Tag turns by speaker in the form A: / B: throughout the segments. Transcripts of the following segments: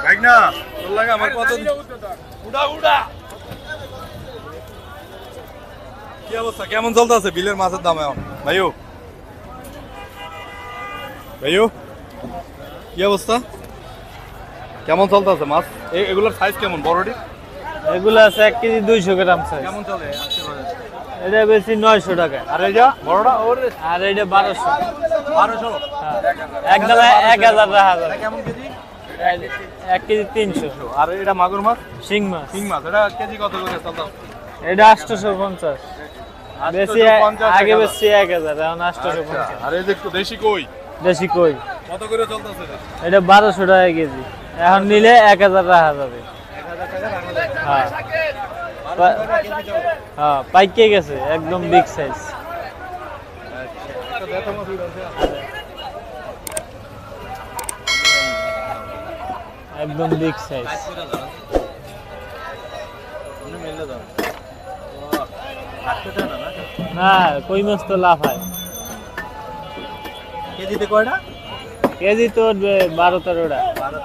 A: ভাই না তোর লাগে আমার কত উড়া উড়া কি অবস্থা কেমন চলতেছে বিলের মাছের দাম এখন ভাইও ভাইও কি অবস্থা কেমন চলতেছে মাছ এগুলোর সাইজ কেমন বড়টি
B: এগুলো আছে 1 কেজি 200 গ্রাম সাইজ
A: কেমন চলে
B: এটা বেশি 900 টাকা
A: আর এটা বড়টা ওরে
B: আর এটা 1200
A: 1200
B: একদম 1000 টাকা
A: কেমন কেজি
B: 1 কেজি 300
A: আর এটা মাগুর মাছ
B: শিং মাছ
A: এটা কেজি কত করে চলতো
B: এটা 850 বেশি আগে বেশি 1000 এখন 850
A: আর এই যে দেশি কই
B: দেশি কই
A: কত করে চলতেছে
B: এটা 1200 টাকা কেজি এখন নিলে 1000 টাকা যাবে
A: 1000 টাকা রাখা যায়
B: হ্যাঁ হ্যাঁ পাইকে গেছে একদম বিগ সাইজ
A: একটা দেখো মাছ উড়াছে
B: একদম বিগ সাইজ না কই মাছ তো লাভ হয়
A: কেজিতে কয়টা
B: কেজি তো 12-13টা
A: কত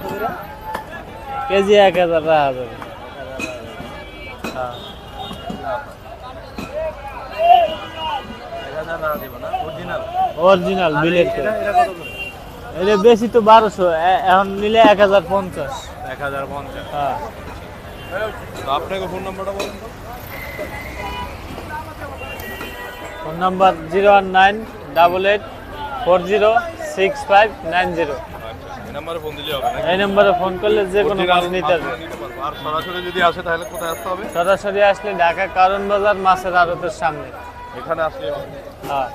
A: করে
B: কেজি 1000 টাকা যাবে হ্যাঁ অরিজিনাল বিলেট এটা বেশি তো 1200 এখন নিলে 1050 হ্যাঁ
A: আপনাকে ফোন নাম্বারটা বলুন তো
B: ফোন নাম্বার 01988406590
A: এই নম্বরে ফোন দিলে হবে
B: এই নম্বরে ফোন করলে যে কোনো মাছ নিতে পারবে
A: আর সরাসরি যদি আসে তাহলে কোথায় আসতে হবে
B: সরাসরি আসলে ঢাকা কারণ বাজার মাছের আড়তের সামনে
A: এখানে আসলে
B: হ্যাঁ